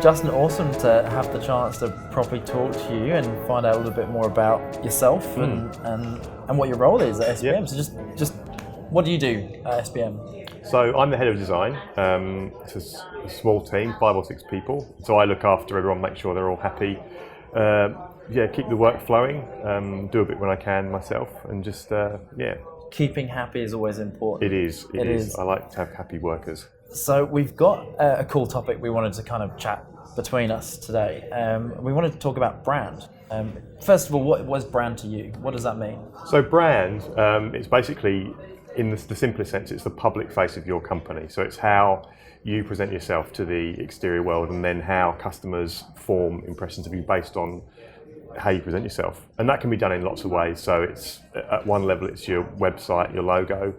Justin, awesome to have the chance to properly talk to you and find out a little bit more about yourself and what your role is at SBM. Yep. So just what do you do at SBM? So I'm the head of design. It's a small team, 5 or 6 people. So I look after everyone, make sure they're all happy. Keep the work flowing. Do a bit when I can myself, and just Keeping happy is always important. It is. I like to have happy workers. So we've got a cool topic we wanted to kind of chat between us today. We wanted to talk about brand. First of all, what was brand to you? What does that mean? So brand, it's basically, in the simplest sense, it's the public face of your company. So it's how you present yourself to the exterior world, and then how customers form impressions of you based on how you present yourself. And that can be done in lots of ways. So it's, at one level, it's your website, your logo.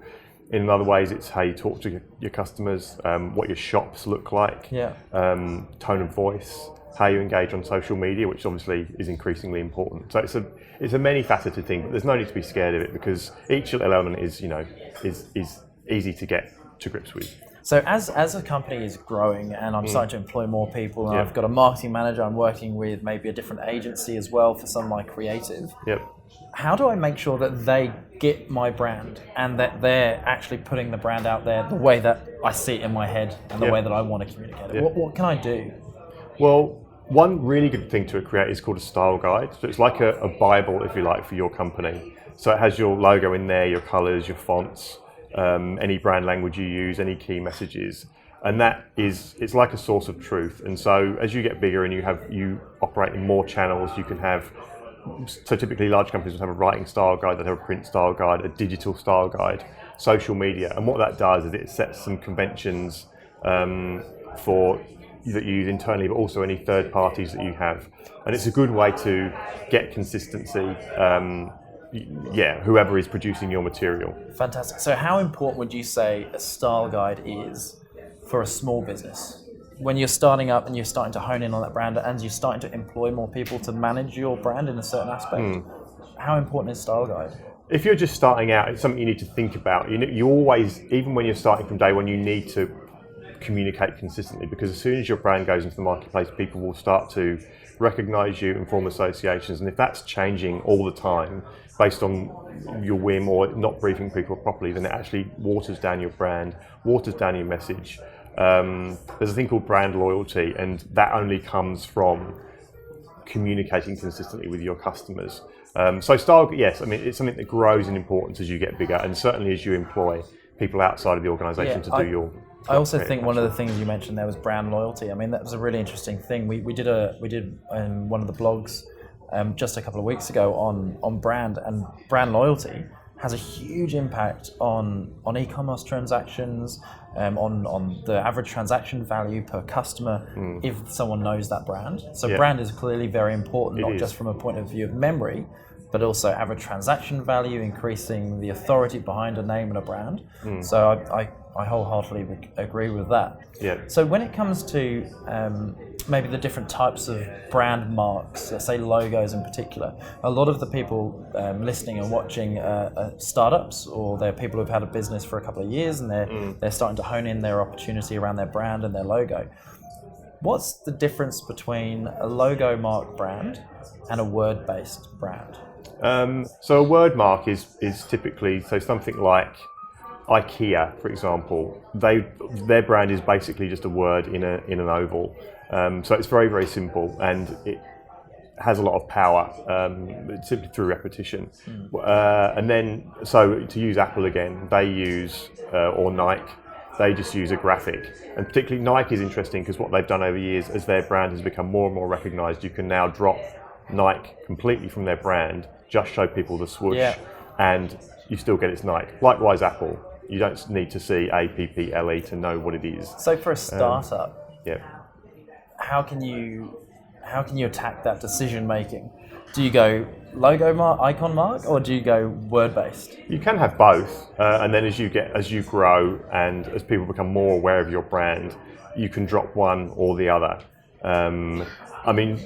In other ways, it's how you talk to your customers, what your shops look like, tone of voice, how you engage on social media, which obviously is increasingly important. So it's a many-faceted thing, but there's no need to be scared of it, because each little element is easy to get to grips with. So as a company is growing and I'm starting to employ more people, and I've got a marketing manager, I'm working with maybe a different agency as well for some of my creative. How do I make sure that they get my brand and that they're actually putting the brand out there the way that I see it in my head and the way that I want to communicate it? What can I do? Well, one really good thing to create is called a style guide. So it's like a Bible, if you like, for your company. So it has your logo in there, your colours, your fonts, any brand language you use, any key messages. And it's like a source of truth. And so as you get bigger and you operate in more channels, you can have, so typically large companies will have a writing style guide, they'll have a print style guide, a digital style guide, social media. And what that does is it sets some conventions that you use internally, but also any third parties that you have. And it's a good way to get consistency, whoever is producing your material. Fantastic. So how important would you say a style guide is for a small business? When you're starting up and you're starting to hone in on that brand and you're starting to employ more people to manage your brand in a certain aspect, how important is style guide? If you're just starting out, it's something you need to think about. You always, even when you're starting from day one, you need to communicate consistently, because as soon as your brand goes into the marketplace, people will start to recognize you and form associations. And if that's changing all the time based on your whim or not briefing people properly, then it actually waters down your brand, waters down your message. There's a thing called brand loyalty, and that only comes from communicating consistently with your customers. So style, yes, I mean, it's something that grows in importance as you get bigger, and certainly as you employ people outside of the organisation to do your. I also think one of the things you mentioned there was brand loyalty. I mean, that was a really interesting thing. We did one of the blogs just a couple of weeks ago on brand, and brand loyalty has a huge impact on e-commerce transactions, on the average transaction value per customer if someone knows that brand. So brand is clearly very important, not just from a point of view of memory, but also average transaction value, increasing the authority behind a name and a brand. So I wholeheartedly agree with that. So when it comes to maybe the different types of brand marks, let's say logos in particular, a lot of the people listening and watching are startups, or they're people who've had a business for a couple of years, and they're starting to hone in their opportunity around their brand and their logo. What's the difference between a logo mark brand and a word-based brand? So a word mark is typically, so something like IKEA, for example, their brand is basically just a word in an oval. So it's very, very simple, and it has a lot of power simply through repetition. And then, so to use Apple again, they use, or Nike, they just use a graphic. And particularly Nike is interesting because what they've done over years, as their brand has become more and more recognized, you can now drop Nike completely from their brand, just show people the swoosh, and you still get it's Nike. Likewise, Apple. You don't need to see APPLE to know what it is. So for a startup, how can you attack that decision making? Do you go logo mark, icon mark, or do you go word based? You can have both, and then as you grow and as people become more aware of your brand, you can drop one or the other. I mean,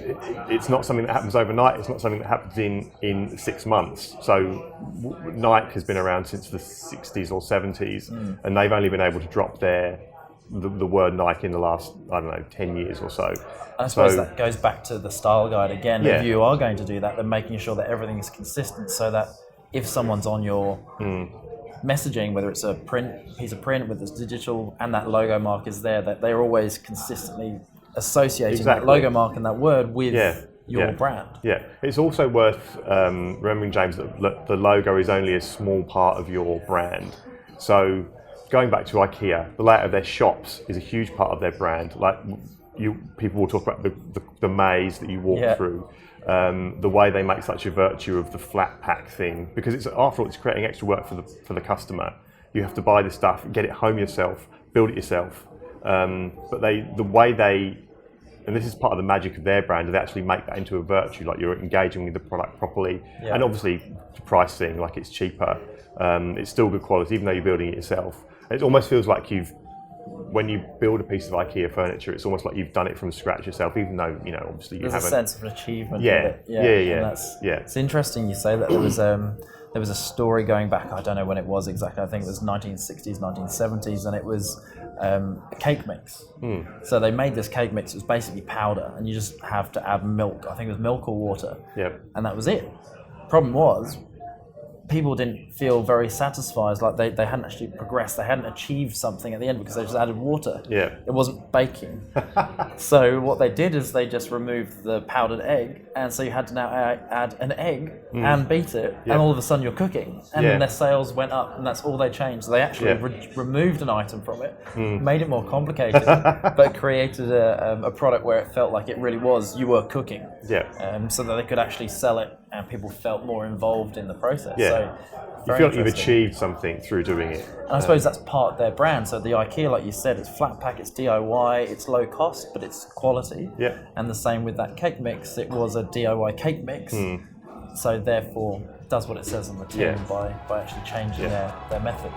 it's not something that happens overnight. It's not something that happens in 6 months. So Nike has been around since the 60s or 70s, and they've only been able to drop their the word Nike in the last, I don't know, 10 years or so. I suppose that goes back to the style guide again. Yeah. If you are going to do that, then making sure that everything is consistent, so that if someone's on your messaging, whether it's a piece of print with this digital and that logo mark is there, that they're always consistently associating that logo mark and that word with your brand. Yeah, it's also worth remembering, James, that the logo is only a small part of your brand. So going back to IKEA, the layout of their shops is a huge part of their brand. Like people will talk about the maze that you walk through, the way they make such a virtue of the flat pack thing, because it's, after all, it's creating extra work for the customer. You have to buy the stuff, get it home yourself, build it yourself. But the way they, and this is part of the magic of their brand, they actually make that into a virtue, like you're engaging with the product properly. And obviously pricing, like it's cheaper, it's still good quality, even though you're building it yourself. It almost feels like when you build a piece of IKEA furniture, it's almost like you've done it from scratch yourself, even though, obviously you haven't. There's a sense of achievement. Yeah. It's interesting you say that. There was a story going back, I don't know when it was exactly, I think it was 1960s, 1970s, and it was a cake mix. So they made this cake mix, it was basically powder, and you just have to add milk. I think it was milk or water. And that was it. Problem was, people didn't feel very satisfied, like they hadn't actually progressed, they hadn't achieved something at the end because they just added water. It wasn't baking. So what they did is they just removed the powdered egg, and so you had to now add an egg and beat it, and all of a sudden you're cooking. And then their sales went up, and that's all they changed. So they actually removed an item from it, made it more complicated, but created a product where it felt like it really was, you were cooking. So that they could actually sell it, and people felt more involved in the process. So you feel like you've achieved something through doing it. And I suppose that's part of their brand. So the IKEA, like you said, it's flat pack, it's DIY, it's low cost, but it's quality. And the same with that cake mix. It was a DIY cake mix. So therefore, does what it says on the tin by actually changing their method.